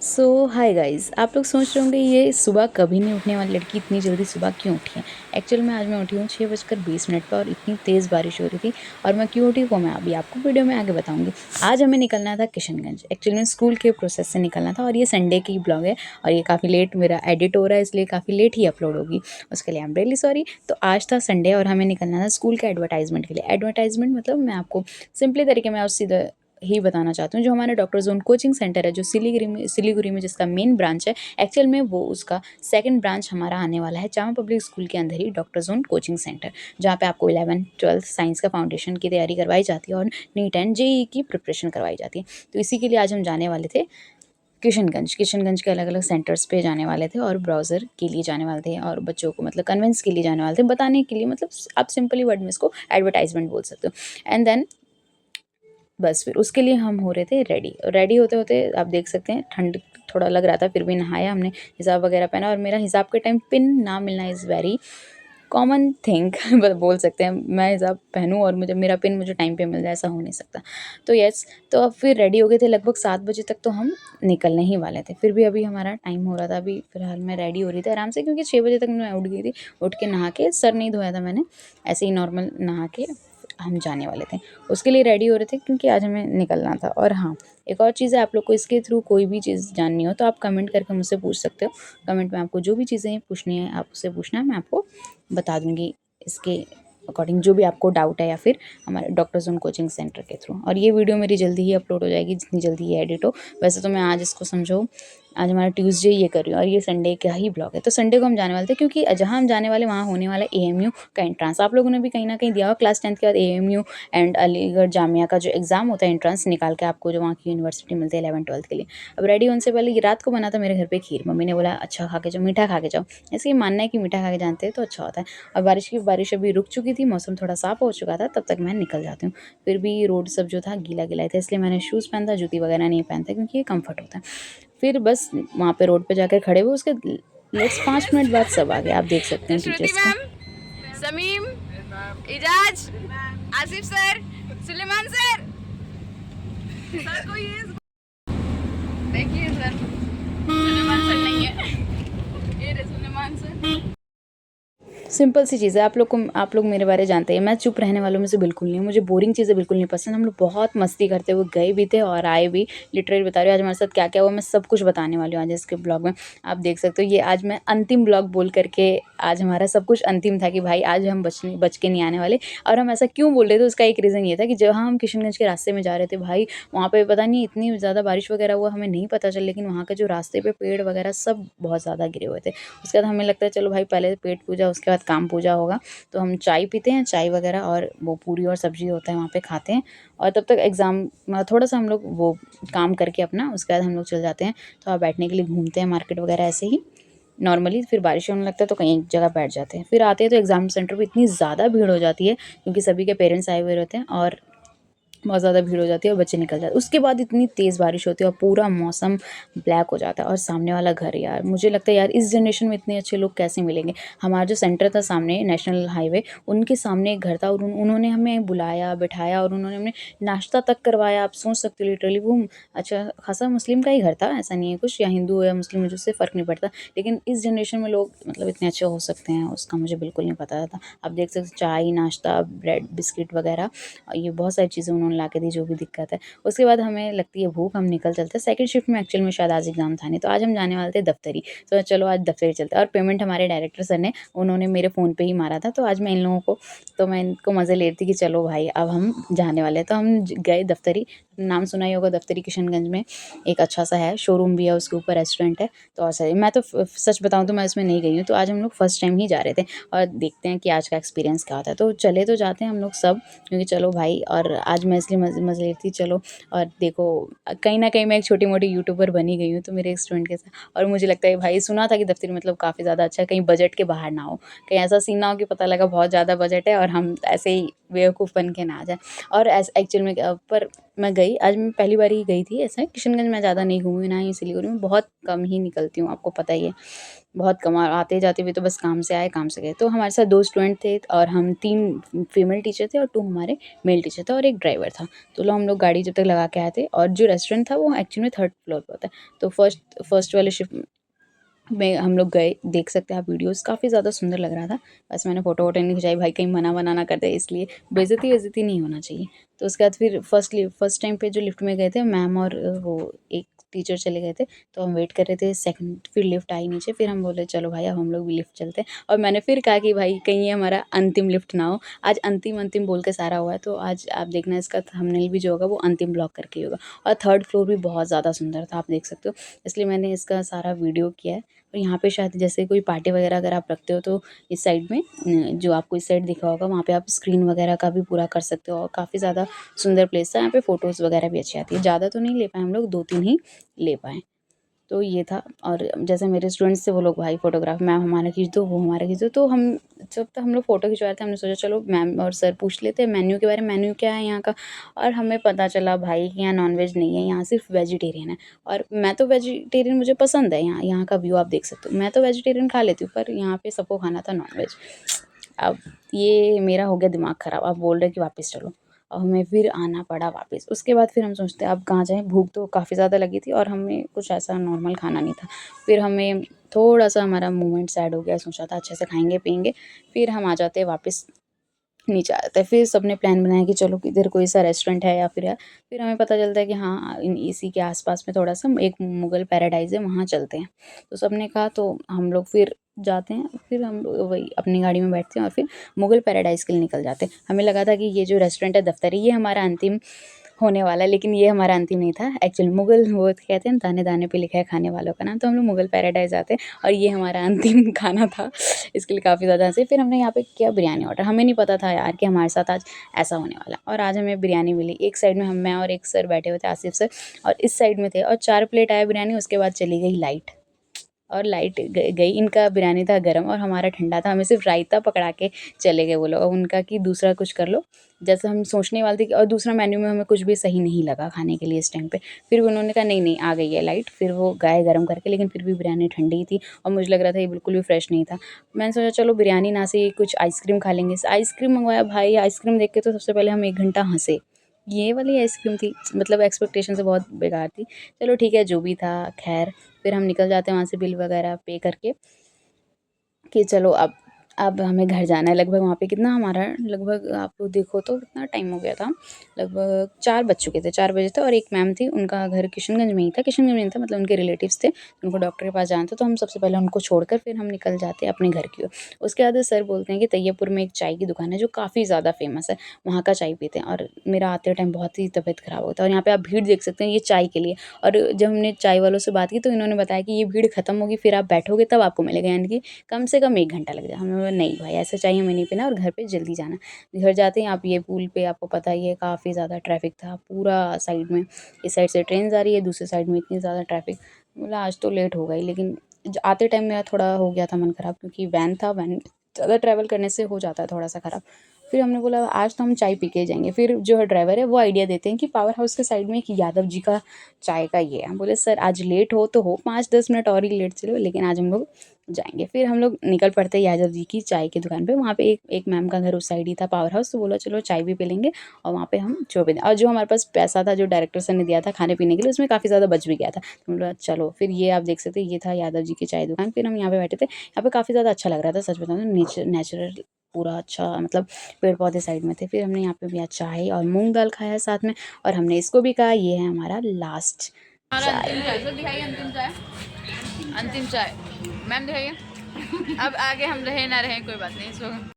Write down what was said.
सो hi guys, आप लोग सोच रहे होंगे ये सुबह कभी नहीं उठने वाली लड़की इतनी जल्दी सुबह क्यों उठी है। एक्चुअल में आज मैं उठी हूँ 6:20 पर और इतनी तेज़ बारिश हो रही थी। और मैं क्यों उठी वो मैं अभी आपको वीडियो में आगे बताऊंगी। आज हमें निकलना था किशनगंज, एक्चुअल में स्कूल के प्रोसेस से निकलना था और ये संडे की ब्लॉग है और ये काफ़ी लेट मेरा एडिट हो रहा है, इसलिए काफ़ी लेट ही अपलोड होगी। उसके लिए आई एम रियली सॉरी। तो आज था संडे और हमें निकलना था स्कूल के एडवर्टाइजमेंट के लिए। एडवर्टाइजमेंट मतलब मैं आपको सिंपली तरीके में उस सीधा ही बताना चाहती हूँ। जो हमारा डॉक्टर जोन कोचिंग सेंटर है, जो सिलीगुड़ी में जिसका मेन ब्रांच है, एक्चुअल में वो उसका सेकंड ब्रांच हमारा आने वाला है चामा पब्लिक स्कूल के अंदर ही, डॉक्टर जोन कोचिंग सेंटर, जहाँ पे आपको 11th-12th साइंस का फाउंडेशन की तैयारी करवाई जाती है और नीट एंड जेई की प्रिपरेशन करवाई जाती है। तो इसी के लिए आज हम जाने वाले थे किशनगंज के अलग अलग सेंटर्स पे जाने वाले थे और ब्राउज़र के लिए जाने वाले थे और बच्चों को मतलब कन्विंस के लिए जाने वाले थे, बताने के लिए, मतलब आप सिंपली वर्ड में इसको एडवर्टाइजमेंट बोल सकते हो। एंड देन बस फिर उसके लिए हम हो रहे थे रेडी। रेडी होते होते आप देख सकते हैं ठंड थोड़ा लग रहा था, फिर भी नहाया हमने, हिजाब वगैरह पहना। और मेरा हिजाब के टाइम पिन ना मिलना इज़ वेरी कॉमन थिंग बोल सकते हैं। मैं हिजाब पहनूं और मेरा पिन मुझे टाइम पे मिल जाए, ऐसा हो नहीं सकता। तो यस, तो अब फिर रेडी हो गए थे। लगभग 7 बजे तक तो हम निकलने ही वाले थे, फिर भी अभी हमारा टाइम हो रहा था। अभी फिलहाल मैं रेडी हो रही थी आराम से, क्योंकि 6 बजे तक मैं उठ गई थी। उठ के नहा के, सर नहीं धोया था मैंने, ऐसे ही नॉर्मल नहा के हम जाने वाले थे। उसके लिए रेडी हो रहे थे क्योंकि आज हमें निकलना था। और हाँ, एक और चीज़ है, आप लोग को इसके थ्रू कोई भी चीज़ जाननी हो तो आप कमेंट करके मुझसे पूछ सकते हो। कमेंट में आपको जो भी चीज़ें पूछनी है आप उससे पूछना, मैं आपको बता दूँगी इसके अकॉर्डिंग, जो भी आपको डाउट है, या फिर हमारे डॉक्टर जोन कोचिंग सेंटर के थ्रू। और ये वीडियो मेरी जल्दी ही अपलोड हो जाएगी, जितनी जल्दी ये एडिट हो। वैसे तो मैं आज इसको समझो, आज हमारा ट्यूसडे ये कर रही हूँ और ये संडे का ही ब्लॉग है। तो संडे को हम जाने वाले थे क्योंकि जहाँ हम जाने वाले वहाँ होने वाला एएमयू का एंट्रेंस। आप लोगों ने भी कहीं ना कहीं दिया होगा क्लास 10th के बाद एएमयू एंड अलीगढ़ जामिया का जो एग्ज़ाम होता है, एंट्रेंस निकाल के आपको जो वहाँ की यूनिवर्सिटी मिलती है 11th-12th के लिए। अब रेडी होने से पहले ये रात को बना था मेरे घर पे खीर। मम्मी ने बोला अच्छा खा के जाओ, मीठा खा के जाओ। ऐसे ही मानना है कि मीठा खा के जानते हैं तो अच्छा होता है। और बारिश अभी रुक चुकी थी, मौसम थोड़ा साफ हो चुका था, तब तक मैं निकल जाती हूँ। फिर भी रोड सब जो था गीला गीला था, इसलिए मैंने शूज़ पहना था, जूती वगैरह नहीं पहनता क्योंकि ये कम्फर्ट होता है। फिर बस वहाँ पे रोड पे जाकर खड़े हुए, उसके नेक्स्ट 5 मिनट बाद सब आ गए, आप देख सकते हैं श्रुति टीचर्स को। Ma'am, Samim, Ijaz, Asif sir, Suleman sir. Sir को ये देखिए सर, सुलेमान सर नहीं है, ये रहे सुलेमान सर। सिंपल सी चीज़ है, आप लोग मेरे बारे जानते हैं, मैं चुप रहने वालों में से बिल्कुल नहीं हूँ। मुझे बोरिंग चीज़ें बिल्कुल नहीं पसंद। हम लोग बहुत मस्ती करते हुए गए भी थे और आए भी। लिटरली बता रही हूँ आज हमारे साथ क्या क्या हुआ, मैं सब कुछ बताने वाली हूँ आज इसके ब्लॉग में। आप देख सकते हो, ये आज मैं अंतिम ब्लॉग बोल करके, आज हमारा सब कुछ अंतिम था कि भाई आज हम बच के नहीं आने वाले। और हम ऐसा क्यों बोल रहे थे, उसका एक रीज़न ये था कि जहाँ हम किशनगंज के रास्ते में जा रहे थे भाई, वहाँ पे पता नहीं इतनी ज़्यादा बारिश वगैरह हुआ, हमें नहीं पता चल, लेकिन वहाँ के जो रास्ते पे पेड़ वगैरह सब बहुत ज़्यादा गिरे हुए थे। उसके बाद हमें लगता है चलो भाई पहले पेट पूजा उसके बाद काम पूजा होगा। तो हम चाय पीते हैं, चाय वगैरह और वो पूरी और सब्ज़ी होता है वहाँ पे खाते हैं। और तब तक एग्ज़ाम थोड़ा सा हम लोग वो काम करके अपना, उसके बाद हम लोग चल जाते हैं थोड़ा बैठने के लिए, घूमते हैं मार्केट वगैरह ऐसे ही नॉर्मली। फिर बारिश होने लगता है तो कहीं एक जगह बैठ जाते हैं। फिर आते हैं तो एग्ज़ाम सेंटर पे इतनी ज़्यादा भीड़ हो जाती है क्योंकि सभी के पेरेंट्स आए हुए रहते हैं और बहुत ज़्यादा भीड़ हो जाती है और बच्चे निकल जाते हैं। उसके बाद इतनी तेज़ बारिश होती है और पूरा मौसम ब्लैक हो जाता है। और सामने वाला घर, यार मुझे लगता है यार इस जनरेशन में इतने अच्छे लोग कैसे मिलेंगे। हमारा जो सेंटर था सामने नेशनल हाईवे, उनके सामने एक घर था और उन्होंने हमें बुलाया, बिठाया और उन्होंने हमें नाश्ता तक करवाया। आप सोच सकते हो लिटरली वो अच्छा खासा मुस्लिम का ही घर था, ऐसा नहीं है कुछ, या हिंदू हो या मुस्लिम, मुझे उससे फ़र्क नहीं पड़ता। लेकिन इस जनरेशन में लोग मतलब इतने अच्छे हो सकते हैं, उसका मुझे बिल्कुल नहीं पता था। आप देख सकते चाय, नाश्ता, ब्रेड, बिस्किट वगैरह, ये बहुत सारी चीज़ें उन्होंने ला के दी, जो भी दिक्कत है। उसके बाद हमें लगती है भूख, हम निकल चलते हैं। सेकंड शिफ्ट में एक्चुअल में शायद आज एग्ज़ाम था नहीं, तो आज हम जाने वाले थे दफ्तरी। तो चलो आज दफ्तरी चलते हैं। और पेमेंट हमारे डायरेक्टर सर ने, उन्होंने मेरे फ़ोन पे ही मारा था। तो आज मैं इन लोगों को, तो मैं इनको मज़े ले रही थी कि चलो भाई अब हम जाने वाले हैं। तो हम गए दफ्तरी। नाम सुना ही होगा दफ्तरी, किशनगंज में एक अच्छा सा है, शोरूम भी है, उसके ऊपर रेस्टोरेंट है। तो और सही, मैं तो सच बताऊँ तो मैं इसमें नहीं गई हूँ। तो आज हम लोग फर्स्ट टाइम ही जा रहे थे और देखते हैं कि आज का एक्सपीरियंस क्या होता है। तो चले तो जाते हैं हम लोग सब, क्योंकि चलो भाई, और आज मैं इसलिए मज़े ले रही थी चलो। और देखो कहीं न कहीं मैं एक छोटी-मोटी यूट्यूबर बनी गई हूँ, तो मेरे एक स्टूडेंट के साथ। और मुझे लगता है भाई, सुना था कि दफ्तरी मतलब काफ़ी ज़्यादा अच्छा है, कहीं बजट के बाहर ना हो, कहीं ऐसा सीन ना हो कि पता लगा बहुत ज़्यादा बजट है और हम ऐसे ही बेवकूफ़ बन के ना आ जाए। और एक्चुअल में पर मैं गई, आज मैं पहली बार ही गई थी ऐसे। किशनगंज मैं ज़्यादा नहीं घूमी, ना ही सिलीगुड़ी में, बहुत कम ही निकलती हूँ, आपको पता ही है, बहुत कम। और आते जाते हुए तो बस काम से आए, काम से गए। तो हमारे साथ 2 स्टूडेंट थे और हम 3 फीमेल टीचर थे और 2 हमारे मेल टीचर थे और एक ड्राइवर था। तो हम लोग गाड़ी जब तक लगा के आए थे, और जो रेस्टोरेंट था वो एक्चुअली में 3rd फ्लोर पे होता है। तो फर्स्ट वाले शिफ्ट में हम लोग गए, देख सकते हैं आप वीडियोज़, काफ़ी ज़्यादा सुंदर लग रहा था। बस मैंने फ़ोटो वोटो नहीं खिंचाई भाई, कहीं मना वना ना कर दे, इसलिए बेइज़्ज़ती नहीं होना चाहिए। तो उसके बाद फिर फर्स्ट टाइम पे जो लिफ्ट में गए थे, मैम और वो एक टीचर चले गए थे, तो हम वेट कर रहे थे सेकंड, फिर लिफ्ट आई नीचे, फिर हम बोले चलो भाई अब हम लोग भी लिफ्ट चलते हैं। और मैंने फिर कहा कि भाई कहीं ये हमारा अंतिम लिफ्ट ना हो। आज अंतिम बोल के सारा हुआ है, तो आज आप देखना इसका थंबनेल भी जो होगा वो अंतिम ब्लॉक करके ही होगा। और 3rd फ्लोर भी बहुत ज़्यादा सुंदर था, आप देख सकते हो, इसलिए मैंने इसका सारा वीडियो किया है। और यहाँ पे शायद जैसे कोई पार्टी वगैरह अगर आप रखते हो तो इस साइड में जो आपको इस साइड दिखा होगा, वहाँ पे आप स्क्रीन वगैरह का भी पूरा कर सकते हो। और काफ़ी ज़्यादा सुंदर प्लेस था, यहाँ पे फ़ोटोज़ वगैरह भी अच्छी आती है। ज़्यादा तो नहीं ले पाए हम लोग, 2-3 ही ले पाए। तो ये था। और जैसे मेरे स्टूडेंट्स थे वो लोग भाई फ़ोटोग्राफ, मैम हमारा खींच दो, वो हमारा खींच दो। तो हम लोग फ़ोटो खिंचवा रहे थे, हमने सोचा चलो मैम और सर पूछ लेते हैं मेन्यू के बारे में, मेन्यू क्या है यहाँ का। और हमें पता चला भाई कि यहाँ नॉन-वेज नहीं है, यहाँ सिर्फ वेजिटेरियन है। और मैं तो वेजिटेरियन, मुझे पसंद है, यहाँ का व्यू आप देख सकते हो। मैं तो वेजिटेरियन खा लेती हूँ, पर यहाँ पे सबको खाना था नॉन-वेज। अब ये मेरा हो गया दिमाग ख़राब, अब बोल रहे कि वापस चलो, और हमें फिर आना पड़ा वापस। उसके बाद फिर हम सोचते हैं अब कहाँ जाएँ, भूख तो काफ़ी ज़्यादा लगी थी और हमें कुछ ऐसा नॉर्मल खाना नहीं था। फिर हमें थोड़ा-सा हमारा मूवमेंट सैड हो गया, सोचा था अच्छे से खाएँगे-पिएँगे, फिर हम आ जाते वापस नीचे आ जाता है। फिर सबने प्लान बनाया कि चलो इधर कोई सा रेस्टोरेंट है या फिर है। फिर हमें पता चलता है कि हाँ, इसी के आस-पास में थोड़ा-सा एक मुगल पैराडाइज़ है, वहाँ चलते हैं। तो सबने कहा, तो हम लोग फिर जाते हैं, फिर हम लोग वही अपनी गाड़ी में बैठते हैं और फिर मुगल पैराडाइज़ के लिए निकल जाते हैं। हमें लगा था कि ये जो रेस्टोरेंट है दफ्तरी, ये हमारा अंतिम होने वाला है, लेकिन ये हमारा अंतिम नहीं था। एक्चुअली मुगल, वो कहते हैं ना, दाने-दाने पे लिखा है खाने वालों का नाम, तो हम लोग मुगल पैराडाइज़ आते हैं और ये हमारा अंतिम खाना था। इसके लिए काफ़ी ज़्यादा हँसे। फिर हमने यहाँ पे किया बिरयानी ऑर्डर। हमें नहीं पता था यार कि हमारे साथ आज ऐसा होने वाला है, और आज हमें बिरयानी मिली। एक साइड में मैं और एक सर बैठे हुए थे, आसिफ सर, और इस साइड में थे, और 4 प्लेट आया बिरयानी, उसके बाद चली गई लाइट। और लाइट गई, इनका बिरयानी था गरम और हमारा ठंडा था। हमें सिर्फ रायता पकड़ा के चले गए वो लोग, और उनका कि दूसरा कुछ कर लो। जैसे हम सोचने वाले थे कि, और दूसरा मेन्यू में हमें कुछ भी सही नहीं लगा खाने के लिए इस टाइम पे। फिर भी उन्होंने कहा नहीं आ गई है लाइट, फिर वो गए गरम करके, लेकिन फिर भी बिरयानी ठंडी ही थी और मुझे लग रहा था ये बिल्कुल भी फ्रेश नहीं था। मैंने सोचा चलो बिरयानी ना से कुछ आइसक्रीम खा लेंगे। आइसक्रीम मंगवाया भाई, आइसक्रीम देख के तो सबसे पहले हम 1 घंटा हँसे। ये वाली आइसक्रीम थी, मतलब एक्सपेक्टेशन से बहुत बेकार थी। चलो ठीक है, जो भी था खैर। फिर हम निकल जाते हैं वहाँ से बिल वगैरह पे करके, कि चलो अब हमें घर जाना है। लगभग वहाँ पे कितना हमारा, लगभग आप लोग देखो तो कितना टाइम हो गया था, लगभग 4 बज चुके थे, 4 बजे थे। और एक मैम थी, उनका घर किशनगंज में ही था, किशनगंज में नहीं था, मतलब उनके रिलेटिव्स थे, उनको डॉक्टर के पास जाना था। तो हम सबसे पहले उनको छोड़कर फिर हम निकल जाते हैं अपने घर की ओर। उसके बाद सर बोलते हैं कि तैयबपुर में एक चाय की दुकान है जो काफ़ी ज़्यादा फेमस है, वहाँ का चाय पीते हैं। और मेरा आते टाइम बहुत ही तबीयत ख़राब होता है, और यहाँ पे आप भीड़ देख सकते हैं, ये चाय के लिए। और जब हमने चाय वालों से बात की तो इन्होंने बताया कि ये भीड़ ख़त्म होगी, फिर आप बैठोगे तब आपको मिलेगा, यानी कि कम से कम 1 घंटा लग जाए। हमें बोला नहीं भाई, ऐसा चाहिए, हमें नहीं पीना, और घर पे जल्दी जाना। घर जाते हैं, आप ये पुल पे आपको पता ही है काफ़ी ज़्यादा ट्रैफिक था पूरा साइड में। इस साइड से ट्रेन आ रही है, दूसरी साइड में इतनी ज़्यादा ट्रैफिक। बोला आज तो लेट हो गई, लेकिन आते टाइम मेरा थोड़ा हो गया था मन ख़राब, क्योंकि वैन था, वैन ज़्यादा ट्रैवल करने से हो जाता है थोड़ा-सा ख़राब। फिर हमने बोला आज तो हम चाय पी के ही जाएँगे। फिर जो है ड्राइवर है वो आइडिया देते हैं कि पावर हाउस के साइड में एक यादव जी का चाय का ये है। हम बोले सर आज लेट हो तो हो, 5-10 मिनट और ही लेट चलो, लेकिन आज हम लोग जाएँगे। फिर हम लोग निकल पड़ते हैं यादव जी की चाय की दुकान पे। वहाँ पे एक मैम का घर उस साइड ही था, पावर हाउस, तो बोला चलो चाय भी पी लेंगे और वहाँ पे हम जो भी, और जो हमारे पास पैसा था जो डायरेक्टर सर ने दिया था खाने-पीने के लिए, उसमें काफ़ी ज़्यादा बच भी गया था। तो हम बोला चलो, फिर ये आप देख सकते हैं, ये था यादव जी की चाय दुकान। फिर हम यहाँ पे बैठे थे, यहाँ पे काफ़ी ज़्यादा अच्छा लग रहा था, सच बताऊँ तो नेचुरल पूरा अच्छा, मतलब पेड़-पौधे साइड में थे। फिर हमने यहाँ पे पिया चाय और मूँग दाल खाया साथ में, और हमने इसको भी कहा ये है हमारा लास्ट चाय। सर दिखाइए अंतिम चाय। अंतिम चाय मैम दिखाइए। अब आगे हम रहे ना रहे कोई बात नहीं, इसको